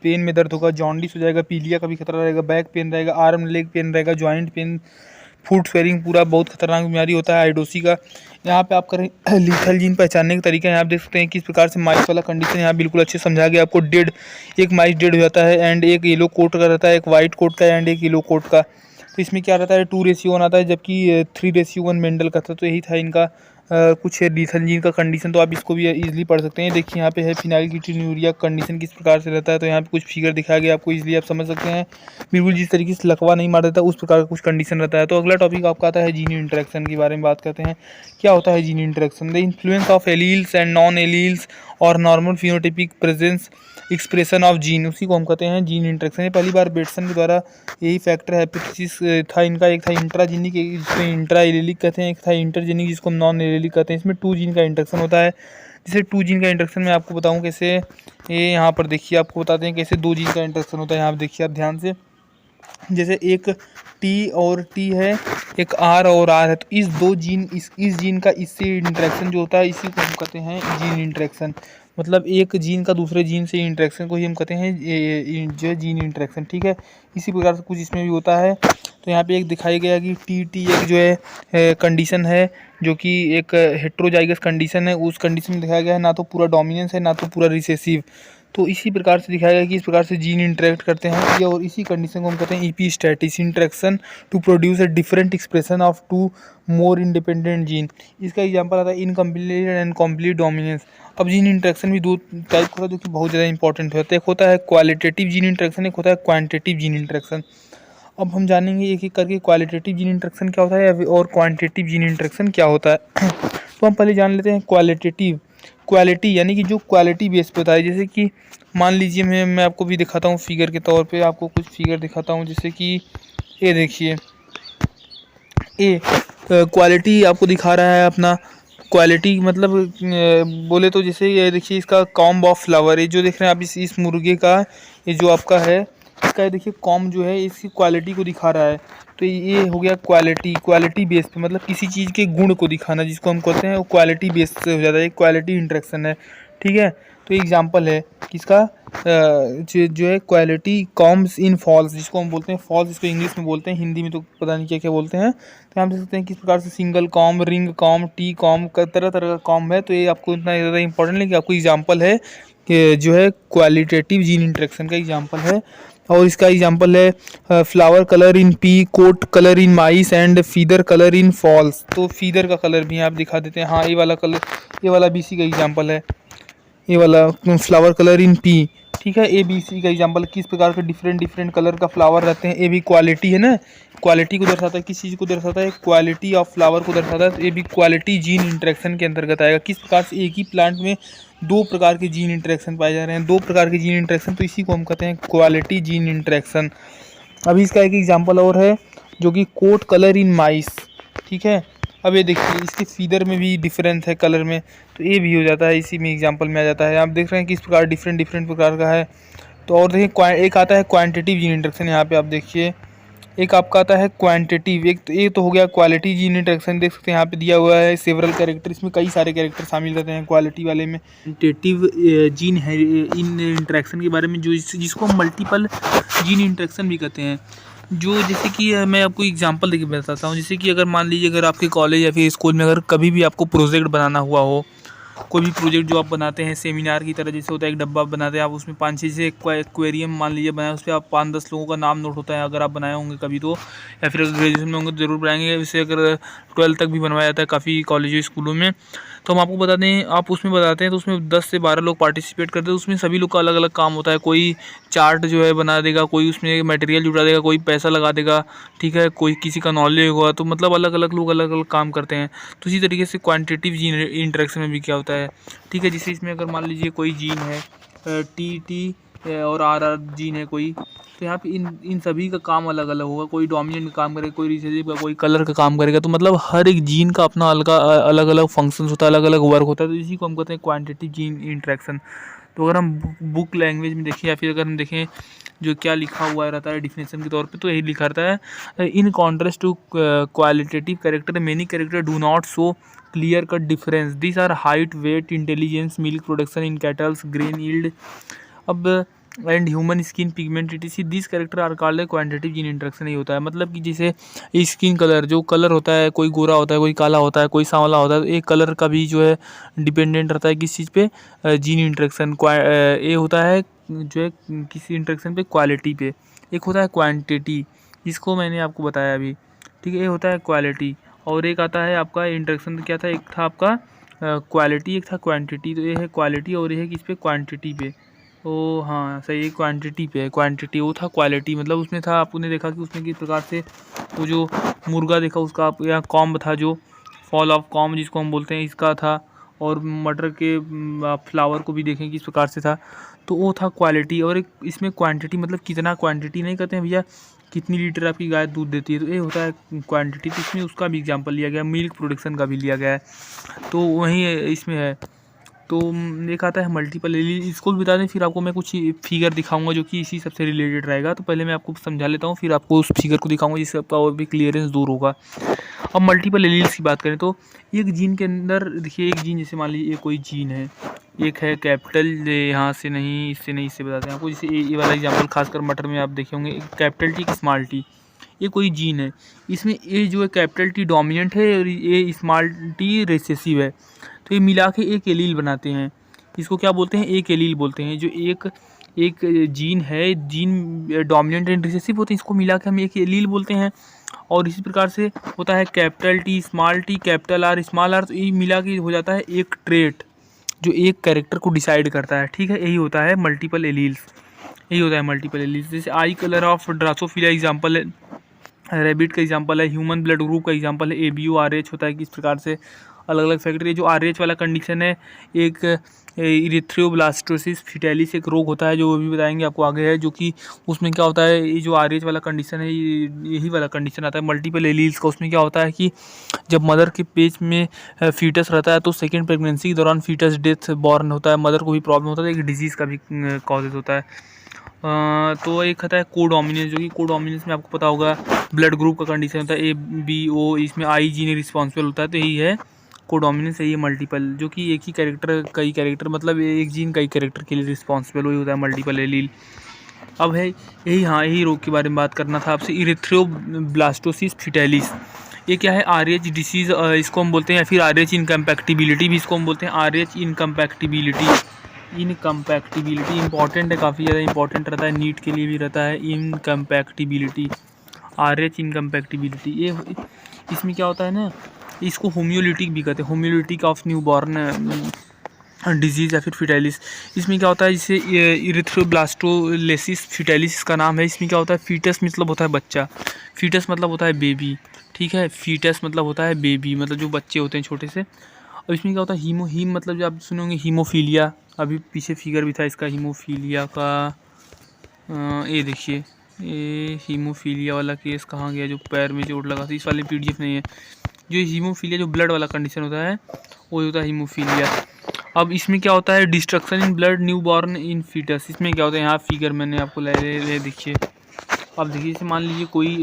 पेन में दर्द होगा, जॉन्डिस हो जाएगा, पीलिया का भी खतरा रहेगा, बैक पेन रहेगा, आर्म लेग पेन रहेगा, जॉइंट पेन, फूड स्वेलिंग, पूरा बहुत खतरनाक बीमारी होता है आइडोसी का। यहाँ पे आप करें लीथल जीन पहचानने का तरीका, यहाँ आप देख सकते हैं किस प्रकार से माइस वाला कंडीशन यहाँ बिल्कुल अच्छे समझा गया आपको। डेड, एक माइस डेड हो जाता है एंड एक येलो कोट का रहता है, एक वाइट कोट का एंड एक येलो कोट का। तो इसमें क्या रहता है 2:1 आता है, जबकि 3:1 मेंडल का था। तो यही था इनका कुछ लीथल जीन का कंडीशन। तो आप इसको भी इजीली पढ़ सकते हैं। देखिए यहाँ पे है फिनाइल कीटोन्यूरिया कंडीशन किस प्रकार से रहता है, तो यहाँ पे कुछ फिगर दिखाया गया आपको, इजीली आप समझ सकते हैं। बिल्कुल जिस तरीके से लकवा नहीं मार देता उस प्रकार का कुछ कंडीशन रहता है। तो अगला टॉपिक आपका आता है जीन इंटरेक्शन के बारे में बात करते हैं। क्या होता है gene interaction? The influence of alleles and non alleles or normal phenotypic presence expression of gene, उसी को हम कहते हैं जीन इंटरेक्शन। ये पहली बार बेटसन के द्वारा यही फैक्टर हाइपोथेसिस था इनका। एक था इंट्राजीनिक, जिसको इंट्रा एलिलिक कहते हैं, एक था इंटरजीनिक जिसको हम नॉन एलिलिक कहते हैं। इसमें 2 जीन का इंटरेक्शन होता है। जैसे 2 जीन का इंटरेक्शन मैं आपको बताऊं कैसे, ये यहाँ पर देखिए आपको बताते हैं कैसे 2 जीन का इंटरेक्शन होता है। यहाँ पर देखिए आप ध्यान से, जैसे एक टी और टी है, एक आर और आर है, तो इस 2 जीन इस जीन का इससे इंटरेक्शन जो होता है इसी को हम कहते हैं जीन इंटरेक्शन। मतलब एक जीन का दूसरे जीन से इंटरेक्शन को ही हम कहते हैं जो है जीन इंटरेक्शन। ठीक है, इसी प्रकार से कुछ इसमें भी होता है। तो यहाँ पे एक दिखाया गया कि टी एक जो है कंडीशन है जो कि एक हेट्रोजाइगस कंडीशन है। उस कंडीशन में दिखाया गया है ना तो पूरा डोमिनेंस है ना तो पूरा रिसेसिव। तो इसी प्रकार से दिखाया गया कि इस प्रकार से जीन इंटरेक्ट करते हैं ये, और इसी कंडीशन को हम कहते हैं epistasis interaction to produce a different expression of 2 more independent gene. इसका एग्जांपल आता है इनकम्प्लीट एंड कम्प्लीट डोमिनेंस। अब जीन इंटरेक्शन भी 2 टाइप का होता है जो कि बहुत ज़्यादा इंपॉर्टेंट होता है। एक होता है क्वालिटेटिव जीन इंटरेक्शन, एक होता है क्वांटिटेटिव जीन इंटरेक्शन। अब हम जानेंगे एक एक करके क्वालिटेटिव जीन इंटरेक्शन क्या होता है और क्वांटिटेटिव जीन इंटरेक्शन क्या होता है। तो हम पहले जान लेते हैं क्वालिटेटिव। क्वालिटी यानी कि जो क्वालिटी बेस पे होता है, जैसे कि मान लीजिए मैं आपको भी दिखाता हूँ फिगर के तौर पे, आपको कुछ फिगर दिखाता हूँ। जैसे कि ये देखिए, ये क्वालिटी आपको दिखा रहा है अपना क्वालिटी, मतलब बोले तो जैसे ये देखिए इसका कॉम्ब ऑफ फ्लावर, ये जो देख रहे हैं आप इस मुर्गे का, ये जो आपका है इसका देखिए कॉम्ब जो है इसकी क्वालिटी को दिखा रहा है। तो ये हो गया क्वालिटी बेस पे, मतलब किसी चीज़ के गुण को दिखाना जिसको हम कहते हैं वो क्वालिटी बेस से हो जाता है, क्वालिटी इंटरेक्शन है। ठीक है, तो एग्जांपल है किसका जो है क्वालिटी कॉम्स इन फॉल्स, जिसको हम बोलते हैं फॉल्स, इसको इंग्लिश में बोलते हैं, हिंदी में तो पता नहीं क्या क्या बोलते हैं। तो हम देख सकते हैं किस प्रकार से single com, ring com, T com, तरह तरह का कॉम है। तो ये आपको इतना ज़्यादा इंपॉर्टेंट नहीं कि आपको एग्जाम्पल है कि जो है क्वालिटेटिव जीन इंटरेक्शन का एग्जाम्पल है। और इसका एग्जांपल है flower colour in pea, coat colour in mice and feather colour in fowls. तो फीदर का कलर भी आप दिखा देते हैं। हाँ, ये वाला कलर, ये वाला भी इसी का एग्जांपल है, ये वाला फ्लावर कलर इन पी। ठीक है, ए बी सी का एग्जांपल, किस प्रकार के डिफरेंट डिफरेंट कलर का फ्लावर रहते हैं। ए भी क्वालिटी है ना, क्वालिटी को दर्शाता है, किस चीज़ को दर्शाता है, क्वालिटी ऑफ फ्लावर को दर्शाता है। तो ये भी क्वालिटी जीन इंटरेक्शन के अंतर्गत आएगा। किस प्रकार से एक ही प्लांट में दो प्रकार के जीन इंटरेक्शन पाए जा रहे हैं, दो प्रकार के जीन इंटरेक्शन, तो इसी को हम कहते हैं क्वालिटी जीन इंटरेक्शन। अभी इसका एक एग्जांपल और है जो कि कोट कलर इन माइस। ठीक है, अब ये देखिए इसके फीदर में भी डिफरेंस है कलर में, तो ये भी हो जाता है, इसी में एग्जांपल में आ जाता है। आप देख रहे हैं किस प्रकार डिफरेंट डिफरेंट प्रकार का है। तो और देखिए एक आता है क्वांटिटिव जीन इंटरेक्शन, यहाँ पे आप देखिए एक आपका आता है क्वांटिटिव। एक तो ये तो हो गया क्वालिटी जीन इंटरेक्शन, देख सकते हैं यहाँ पे दिया हुआ है सेवरल कैरेक्टर, इसमें कई सारे कैरेक्टर शामिल रहते हैं क्वालिटी वाले में। क्वांटिटिव जीन है इन इंटरेक्शन के बारे में, जो जिसको हम मल्टीपल जीन इंटरेक्शन भी कहते हैं। जो जैसे कि मैं आपको एग्जांपल देके बताता हूँ। जैसे कि अगर मान लीजिए अगर आपके कॉलेज या फिर स्कूल में अगर कभी भी आपको प्रोजेक्ट बनाना हुआ हो, कोई भी प्रोजेक्ट जो आप बनाते हैं सेमिनार की तरह, जैसे होता है एक डब्बा बनाते हैं आप, उसमें 5-6 से एक्वेरियम मान लीजिए बनाए, उस पर आप 5-10 लोगों का नाम नोट होता है, अगर आप बनाए होंगे कभी तो, या फिर अगर ग्रेजुएशन में होंगे तो ज़रूर बनाएंगे। वैसे अगर 12 तक भी बनवाया जाता है काफ़ी कॉलेजों स्कूलों में। तो हम आपको बता दें, आप उसमें बताते हैं तो उसमें 10 से 12 लोग पार्टिसिपेट करते हैं। उसमें सभी लोग का अलग अलग काम होता है। कोई चार्ट जो है बना देगा, कोई उसमें मटेरियल जुटा देगा, कोई पैसा लगा देगा, ठीक है, कोई किसी का नॉलेज होगा। तो मतलब अलग अलग लोग अलग अलग काम करते हैं। तो इसी तरीके से क्वांटिटिव जीन इंटरेक्शन में भी क्या होता है, ठीक है। जैसे इसमें अगर मान लीजिए कोई जीन है टी और आर जीन है कोई, तो यहाँ पे इन सभी का काम अलग अलग होगा। कोई डोमिनेंट का काम करेगा, कोई रिसेसिव का, कोई कलर का काम करेगा। तो मतलब हर एक जीन का अपना अलग अलग फंक्शंस होता है, अलग अलग वर्क होता है। तो इसी को हम कहते हैं क्वांटिटिव जीन इंटरेक्शन। तो अगर हम बुक लैंग्वेज में देखें या फिर अगर हम देखें जो क्या लिखा हुआ रहता है डिफिनेशन के तौर पे, तो यही लिखा रहता है, in contrast to qualitative character many character do not show clear cut difference, this are height, weight, intelligence, milk production in cattles, grain yield अब and human skin pigment etc, this character are called quantitative gene interaction. ही होता है मतलब कि जैसे स्किन कलर, जो कलर होता है, कोई गोरा होता है, कोई काला होता है, कोई सांवला होता है, तो एक कलर का भी जो है डिपेंडेंट रहता है किस चीज़ पे, जीन इंटरेक्शन। ये होता है जो है किसी इंटरेक्शन पे क्वालिटी पे। एक होता है क्वांटिटी, जिसको मैंने आपको बताया अभी, ठीक है, ये होता है क्वालिटी। और एक आता है आपका इंटरेक्शन, क्या था, एक था आपका क्वालिटी, एक था क्वांटिटी। तो ये है क्वालिटी और ये है किस पे, क्वांटिटी पे। ओ हाँ सही, क्वांटिटी पे है, क्वांटिटी। वो था क्वालिटी, मतलब उसमें था, आपने देखा कि उसमें किस प्रकार से वो जो मुर्गा देखा उसका आप, या कॉम्ब था जो फॉल ऑफ कॉम्ब जिसको हम बोलते हैं, इसका था। और मटर के फ्लावर को भी देखें किस प्रकार से था, तो वो था क्वालिटी। और एक इसमें क्वांटिटी, मतलब कितना, क्वांटिटी नहीं कहते हैं भैया कितनी लीटर आपकी गाय दूध देती है, तो ये होता है क्वांटिटी। तो इसमें उसका भी एग्जांपल लिया गया, मिल्क प्रोडक्शन का भी लिया गया है, तो वहीं इसमें है। तो एक आता है मल्टीपल एलील, इसको भी बता दें, फिर आपको मैं कुछ फिगर दिखाऊंगा जो कि इसी सबसे रिलेटेड रहेगा। तो पहले मैं आपको समझा लेता हूँ, फिर आपको उस फिगर को दिखाऊंगा जिससे आपका और भी क्लियरेंस दूर होगा। अब मल्टीपल एलील्स की बात करें तो एक जीन के अंदर देखिए, एक जीन जैसे मान लीजिए कोई जीन है, एक है कैपिटल, यहाँ से नहीं, इससे नहीं, इससे बताते हैं आपको। जैसे ये वाला एग्जाम्पल खासकर मटर में आप देखे होंगे, कैपिटल टी, स्मॉल टी, ये कोई जीन है। इसमें ये जो है कैपिटल टी डोमिनेंट है और ये स्मॉल टी रिसेसिव है। तो ये मिला के एक एलील बनाते हैं। इसको क्या बोलते हैं, एक एलील बोलते हैं। जो एक जीन है, जीन डोमिनेंट एंड रिसेसिव होते हैं, इसको मिला के हम एक एलील बोलते हैं। और इसी प्रकार से होता है capital T, small T, capital R, small R, तो ये मिला के हो जाता है एक ट्रेट जो एक कैरेक्टर को डिसाइड करता है, ठीक है। यही होता है मल्टीपल एलील्स, यही होता है मल्टीपल एलील्स। जैसे आई कलर ऑफ ड्रासोफिला एग्जाम्पल है, रैबिट का एग्जांपल है, ह्यूमन ब्लड ग्रुप का एग्जांपल है, ABO RH होता है। किस प्रकार से अलग अलग फैक्टर, ये जो RH वाला कंडीशन है, एक इरिथ्रोब्लास्टोसिस फिटालिस एक रोग होता है, जो अभी बताएंगे आपको आगे है, जो कि उसमें क्या होता है, ये जो RH वाला कंडीशन है, यही वाला कंडीशन आता है मल्टीपल एलील्स का। उसमें क्या होता है कि जब मदर के पेट में फीटस रहता है, तो सेकेंड प्रेगनेंसी के दौरान फीटस डेथ बॉर्न होता है, मदर को भी प्रॉब्लम होता है, एक डिजीज़ का भी कॉजेज होता है। तो एक आता है कोडोमिनेंस, जो कि कोडोमिनेंस में आपको पता होगा ब्लड ग्रुप का कंडीशन होता है, ABO, इसमें आई जीन रिस्पॉन्सिबल होता है। तो यही है कोडोमिनेंस, यही है मल्टीपल, जो कि एक ही कैरेक्टर कई कैरेक्टर, मतलब एक जीन कई कैरेक्टर के लिए रिस्पॉन्सिबल, वही होता है मल्टीपल एलील। अब है यही, हाँ यही रोग के बारे में बात करना था आपसे, इरिथ्रोब्लास्टोसिस फिटालिस। ये क्या है, RH डिसीज़ इसको हम बोलते हैं, या फिर RH इनकम्पैक्टिबिलिटी भी इसको हम बोलते हैं, RH इनकम्पैक्टिबिलिटी। इनकम्पैक्टिबिलिटी इंपॉर्टेंट है, काफ़ी ज़्यादा इंपॉर्टेंट रहता है, नीट के लिए भी रहता है। इनकम्पैक्टिबिलिटी, RH इनकम्पैक्टिबिलिटी, ये इसमें क्या होता है ना, इसको होम्योलिटिक भी कहते हैं, होम्योलिटिक ऑफ न्यूबॉर्न डिजीज़ या फिर फिटाइलिस। इसमें क्या होता है, जैसे इरिथ्रोब्लास्टोलेसिस फिटाइलिस इसका नाम है। इसमें क्या होता है, फीटस मतलब होता है बच्चा, फीटस मतलब होता है बेबी, ठीक है, फीटस मतलब होता है बेबी, मतलब जो बच्चे होते हैं छोटे से। अब इसमें क्या होता है, हीम मतलब जो आप सुनोगे हीमोफीलिया, अभी पीछे फिगर भी था इसका हीमोफीलिया का। ये देखिए, ये हीमोफीलिया वाला केस कहाँ गया, जो पैर में चोट लगा था, इस वाले PDF नहीं है। जो हीमोफीलिया जो ब्लड वाला कंडीशन होता है वो होता है हीमोफीलिया। अब इसमें क्या होता है, destruction in blood newborn in foetus. इसमें क्या होता है, यहाँ फिगर मैंने आपको ले देखिए। अब देखिए, जैसे मान लीजिए कोई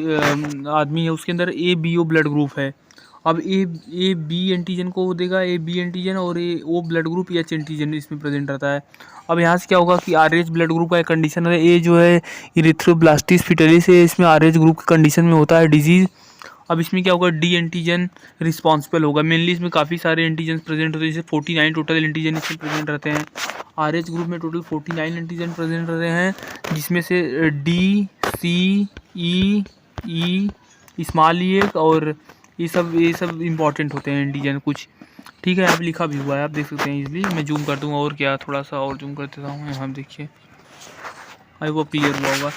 आदमी है, उसके अंदर ABO ब्लड ग्रुप है। अब ए बी एंटीजन को देगा, AB एंटीजन, और O blood group H antigen इसमें प्रेजेंट रहता है। अब यहाँ से क्या होगा कि RH ब्लड ग्रुप का एक कंडीशन है, ये जो है इरिथ्रोब्लास्टिस फिटाइलिस है, इसमें RH ग्रुप के कंडीशन में होता है डिजीज़। अब इसमें क्या होगा, D एंटीजन रिस्पॉन्सिबल होगा। मेनली इसमें काफ़ी सारे एंटीजन प्रेजेंट होते हैं, जैसे 49 टोटल एंटीजन इसमें प्रेजेंट रहते हैं। RH ग्रुप में टोटल 49 एंटीजन प्रेजेंट रहते हैं, जिसमें से D, C, E, small E और ये सब इंपॉर्टेंट होते हैं एंटीजन कुछ, ठीक है। यहाँ पे लिखा भी हुआ है, आप देख सकते हैं इजली। मैं जूम कर दूँगा, और क्या, थोड़ा सा और जूम कर देता हूँ। यहाँ देखिए, आई वो क्लियर हुआ होगा।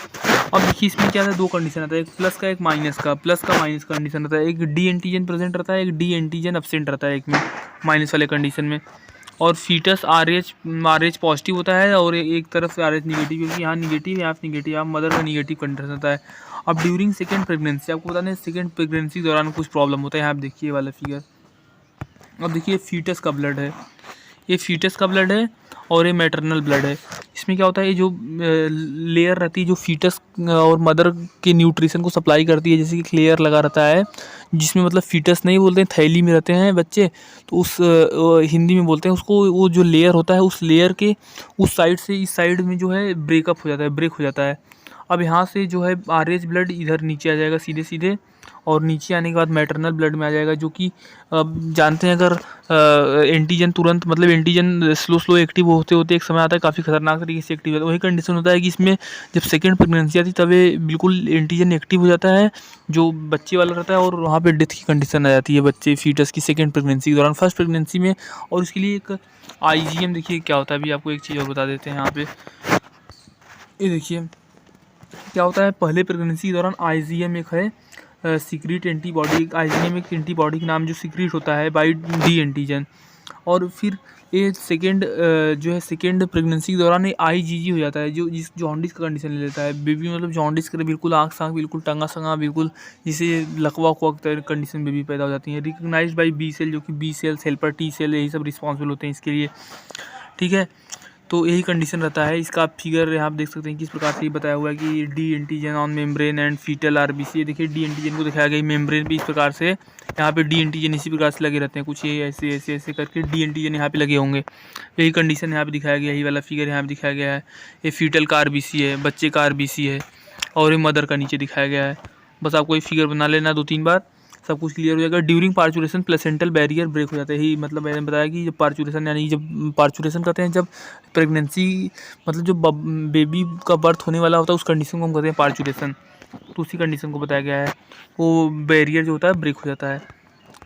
अब देखिए, इसमें क्या है, दो कंडीशन आता है, एक प्लस का एक माइनस का। प्लस का माइनस कंडीशन रहता है, एक D एंटीजन प्रेजेंट रहता है, एक D एंटीजन एब्सेंट रहता है एक में, माइनस वाले कंडीशन में। और फीटस RH पॉजिटिव होता है, और एक तरफ से RH निगेटिव, क्योंकि यहाँ निगेटिव, यहाँ निगेटिव, यहाँ मदर का निगेटिव कंडीशन होता है। अब ड्यूरिंग सेकेंड प्रेगनेंसी, आपको बता दें सेकेंड प्रेगनेंसी के दौरान कुछ प्रॉब्लम होता है। यहाँ आप देखिए ये वाला फिगर। अब देखिए, फीटस का ब्लड है, ये फीटस का ब्लड है, और ये मैटरनल ब्लड है। इसमें क्या होता है, ये जो लेयर रहती है जो फीटस और मदर के न्यूट्रिशन को सप्लाई करती है, जैसे कि लेयर लगा रहता है, जिसमें मतलब फीटस नहीं बोलते हैं, थैली में रहते हैं बच्चे, तो उस हिंदी में बोलते हैं उसको। वो जो लेयर होता है, उस लेयर के उस साइड से इस साइड में जो है ब्रेक हो जाता है। अब यहाँ से जो है RH ब्लड इधर नीचे आ जाएगा सीधे सीधे, और नीचे आने के बाद मैटरनल ब्लड में आ जाएगा, जो कि जानते हैं, अगर एंटीजन तुरंत, मतलब एंटीजन स्लो एक्टिव होते होते एक समय आता है काफ़ी खतरनाक तरीके से एक्टिव होता है। वही कंडीशन होता है कि इसमें जब सेकेंड प्रेगनेंसी आती है तब ये बिल्कुल एंटीजन एक्टिव हो जाता है जो बच्चे वाला रहता है, और वहाँ पे डेथ की कंडीशन आ जाती है बच्चे फीटस की सेकेंड प्रेगनेंसी के दौरान, फर्स्ट प्रेगनेंसी में। और उसके लिए एक IgM, देखिए क्या होता है, अभी आपको एक चीज़ और बता देते हैं यहाँ पे। ये देखिए क्या होता है, पहले प्रेगनेंसी के दौरान IgM एक है सीक्रेट एंटीबॉडी, IgM एक एंटीबॉडी के नाम जो सीक्रेट होता है बाई D एंटीजन। और फिर ये सेकेंड जो है सेकेंड प्रेगनेंसी के दौरान ये IgG हो जाता है, जो जिस जॉन्डिस का कंडीशन ले लेता है बेबी, मतलब जॉन्डिस करे बिल्कुल, आँख सांख बिल्कुल, टंगा संगा बिल्कुल, जिसे लकवा वकवा कंडीशन बेबी पैदा हो जाती है। रिकग्नाइज्ड बाई B सेल, जो कि B cells, helper T cell, यही सब रिस्पॉन्सिबल होते हैं इसके लिए, ठीक है। तो यही कंडीशन रहता है। इसका आप फिगर यहाँ आप देख सकते हैं किस प्रकार से ये बताया हुआ है कि D antigen on membrane and foetal RBC। ये देखिए D एंटीजन को दिखाया गया मेम्ब्रेन पे इस प्रकार से, यहाँ पे D एंटीजन इसी प्रकार से लगे रहते हैं, कुछ ये ऐसे ऐसे ऐसे करके D एंटीजन यहाँ पे लगे होंगे। यही कंडीशन यहाँ पे दिखाया गया, यही वाला फिगर यहाँ पे दिखाया गया है। ये फीटल का RBC है, बच्चे का RBC है, और ये मदर का नीचे दिखाया गया है। बस आपको ये फिगर बना लेना 2-3 बार, सब कुछ क्लियर हो जाएगा। During parturition placental barrier break हो जाता है, ही मतलब मैंने बताया कि जब पार्चुरेशन, यानी जब पार्चुरेशन करते हैं, जब प्रेगनेंसी मतलब जो बेबी का बर्थ होने वाला होता है, उस कंडीशन को हम कहते हैं पार्चुरेशन। तो उसी कंडीशन को बताया गया है, वो बैरियर जो होता है ब्रेक हो जाता है,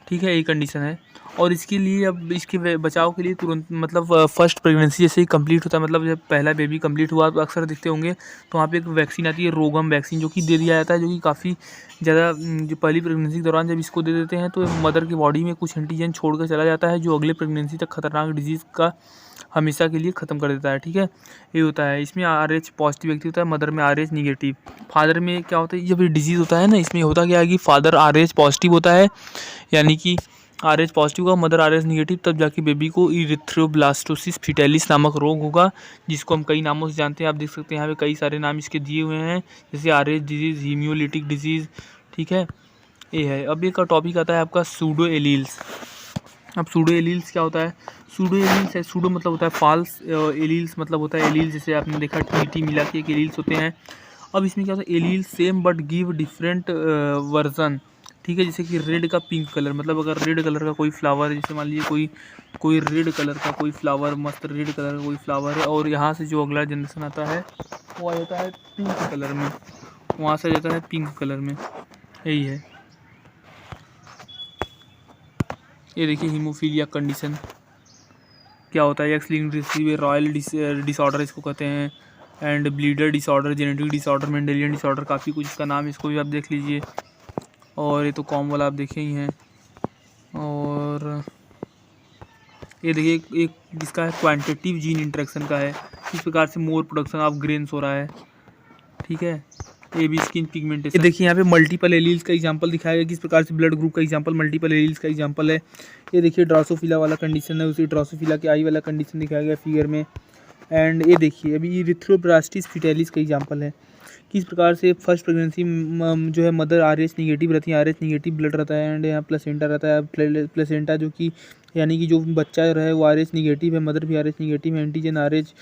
ठीक है, यही कंडीशन है। और इसके लिए, अब इसके बचाव के लिए तुरंत, मतलब फर्स्ट प्रेगनेंसी जैसे ही कंप्लीट होता है, मतलब जब पहला बेबी कंप्लीट हुआ, तो अक्सर देखते होंगे तो वहाँ पे एक वैक्सीन आती है, रोगम वैक्सीन, जो कि दे दिया जाता है, जो कि काफ़ी ज़्यादा, जो पहली प्रेगनेंसी के दौरान जब इसको दे देते हैं तो मदर की बॉडी में कुछ एंटीजन छोड़ कर चला जाता है, जो अगले प्रेगनेंसी तक खतरनाक डिजीज़ का हमेशा के लिए ख़त्म कर देता है, ठीक है। ये होता है, इसमें RH पॉजिटिव व्यक्ति होता है, मदर में RH निगेटिव। फादर में क्या होता है, जब ये डिजीज़ होता है ना, इसमें होता क्या है कि फादर RH पॉजिटिव होता है, यानी कि RH पॉजिटिव का, मदर RH निगेटिव, तब जाके बेबी को इरिथ्रोब्लास्टोसिस फिटाइलिस नामक रोग होगा, जिसको हम कई नामों से जानते हैं। आप देख सकते हैं यहाँ पे कई सारे नाम इसके दिए हुए हैं, जैसे RH डिजीज़, हीमियोलिटिक डिजीज़, ठीक है, ये है। अब एक टॉपिक आता है आपका सूडो एलील्स। अब सूडो एलील्स क्या होता है, सूडो एलील्स है, सूडो मतलब होता है फॉल्स, एलील्स मतलब होता है एलील, जैसे आपने देखा TT मिला के एक एलील्स होते हैं। अब इसमें क्या होता है, allele same but give different version, ठीक है। जैसे कि रेड का पिंक कलर, मतलब अगर रेड कलर का कोई फ्लावर है, जैसे मान लीजिए कोई रेड कलर का कोई फ्लावर, मस्त रेड कलर का कोई फ्लावर है, और यहाँ से जो अगला जनरेशन आता है वो आ जाता है पिंक कलर में, वहाँ से आ जाता है पिंक कलर में, यही है। ये देखिए हीमोफीलिया कंडीशन क्या होता है, x linked receive royal disorder इसको कहते हैं, and bleeder disorder, genetic disorder, Mendelian disorder, काफ़ी कुछ इसका नाम, इसको भी आप देख लीजिए। और ये तो कॉम वाला आप देखे ही हैं। और ये देखिए एक जिसका है क्वांटिटिव जीन इंटरेक्शन का है, किस प्रकार से मोर प्रोडक्शन ऑफ ग्रेन्स हो रहा है, ठीक है। ए बी स्किन पिगमेंटेशन, ये देखिए यहाँ पे मल्टीपल एलील्स का एग्जांपल दिखाया गया, किस प्रकार से ब्लड ग्रुप का एग्जांपल मल्टीपल एलील्स का एग्जांपल है। ये देखिए ड्रोसोफिला वाला कंडीशन है, उसी ड्रोसोफिला के आई वाला कंडीशन दिखाया गया फिगर में। एंड ये देखिए अभी इरिथ्रोब्लास्टिस फिटालिस का एग्जांपल है, किस प्रकार से फर्स्ट प्रेगनेंसी जो है मदर RH निगेटिव रहती है, RH निगेटिव ब्लड रहता है, एंड यहाँ प्लेसेंटा रहता है, प्लेसेंटा जो कि यानी कि जो बच्चा रहे वो RH निगेटिव है, मदर भी RH निगेटिव है, एंटीजन RH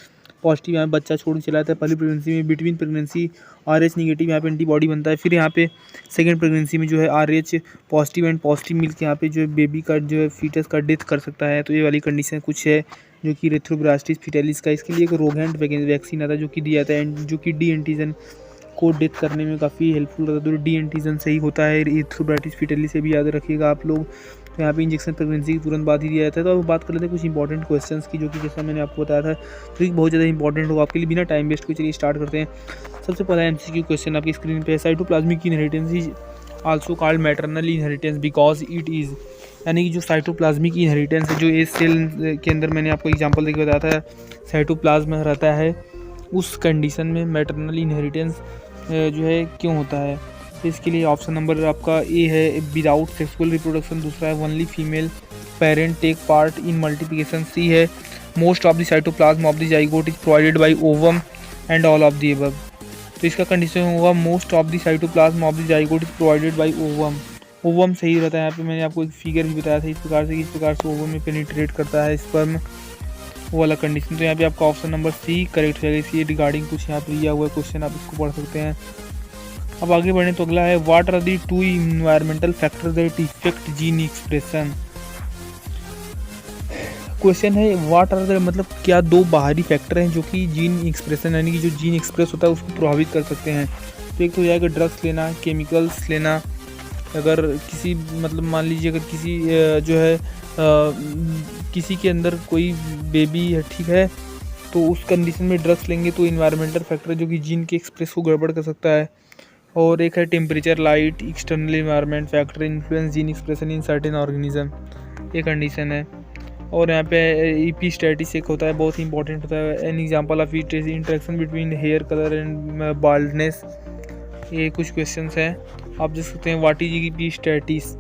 पॉजिटिव यहाँ बच्चा छोड़ के चला जाता है पहली प्रेगनेंसी में, बिटवीन प्रेगनेंसी RH निगेटिव यहाँ पे एंटीबॉडी बनता है, फिर यहाँ पे सेकेंड प्रेगनेंसी में जो है RH पॉजिटिव एंड पॉजिटिव मिलकर यहाँ पे जो है बेबी का जो है फीटस का डेथ कर सकता है। तो ये वाली कंडीशन कुछ है जो कि इरिथ्रोब्लास्टिस फिटालिस का, इसके लिए एक रोगेंट वैक्सीन आता है जो कि दिया जाता है, जो कि डी एंटीजन को डेथ करने में काफ़ी हेल्पफुल रहता है। तो डी एंटीजन सही होता है इरिथ्रोब्लास्टिस फिटालिस से भी याद रखिएगा आप लोग। तो यहाँ पे इंजेक्शन प्रेगनेंसी के तुरंत बाद ही दिया जाता है। तो अब बात कर लेते हैं कुछ इंपॉर्टेंट क्वेश्चंस की, जो कि जैसा मैंने आपको बताया था तो बहुत ज़्यादा इंपॉर्टेंट होगा आपके लिए, बिना टाइम वेस्ट को। चलिए स्टार्ट करते हैं। सबसे पहला MCQ क्वेश्चन आपकी स्क्रीन पे है, cytoplasmic inheritance is also called maternal inheritance because it is, यानी कि जो साइटोप्लाज्मिक इनहेरिटेंस है, जो इस सेल के अंदर मैंने आपको एग्जांपल देकर बताया था साइटोप्लाज्म रहता है, उस कंडीशन में मैटरनल इनहेरिटेंस जो है क्यों होता है। इसके लिए ऑप्शन नंबर आपका ए है विदाउट सेक्सुअल रिप्रोडक्शन, दूसरा है only female parent take part in multiplication, C है most of the cytoplasm of the zygote is provided by ovum and all of the above. तो इसका कंडीशन होगा most of the cytoplasm of the zygote is provided by ovum. Ovum सही रहता है। यहाँ पे मैंने आपको एक फिगर भी बताया था इस प्रकार से ओवम में पेनिट्रेट करता है स्पर्म, वो वाला कंडीशन। तो यहाँ पे आपका ऑप्शन नंबर सी करेक्ट है। इसी रिगार्डिंग कुछ यहाँ पे दिया हुआ है क्वेश्चन, आप इसको पढ़ सकते हैं। अब आगे बढ़े तो अगला है what are the 2 environmental factor that effect gene expression. Question है व्हाट आर द, मतलब क्या 2 बाहरी फैक्टर हैं जो कि जीन एक्सप्रेशन यानी कि जो जीन एक्सप्रेस होता है उसको प्रभावित कर सकते हैं। तो एक तो हो जाएगा ड्रग्स लेना, केमिकल्स लेना, अगर किसी मतलब मान लीजिए अगर किसी जो है किसी के अंदर कोई बेबी है, ठीक है, तो उस कंडीशन में ड्रग्स लेंगे तो इन्वायरमेंटल फैक्टर जो कि जीन के एक्सप्रेस को गड़बड़ कर सकता है। और एक है temperature, light, external environment factor influence gene expression in certain organism, ये कंडीशन है। और यहाँ पे एपिस्टैटिस एक होता है, बहुत ही इंपॉर्टेंट होता है। An example of it is interaction between hair colour and baldness, ये कुछ क्वेश्चंस हैं आप देख सकते हैं। What is epistasis,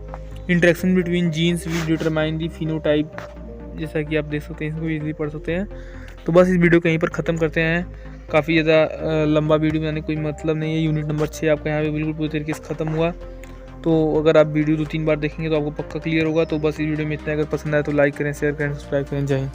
interaction between genes which determine the phenotype, जैसा कि आप देख सकते हैं, इसको इजीली पढ़ सकते हैं। तो बस इस वीडियो को यहीं पर ख़त्म करते हैं। काफ़ी ज़्यादा लंबा वीडियो बनाने कोई मतलब नहीं है। यूनिट नंबर 6 आपका यहाँ पे बिल्कुल पूरी तरीके से ख़त्म हुआ। तो अगर आप वीडियो 2-3 बार देखेंगे तो आपको पक्का क्लियर होगा। तो बस इस वीडियो में इतना, अगर पसंद आए तो लाइक करें, शेयर करें, सब्सक्राइब करें। जय हिंद।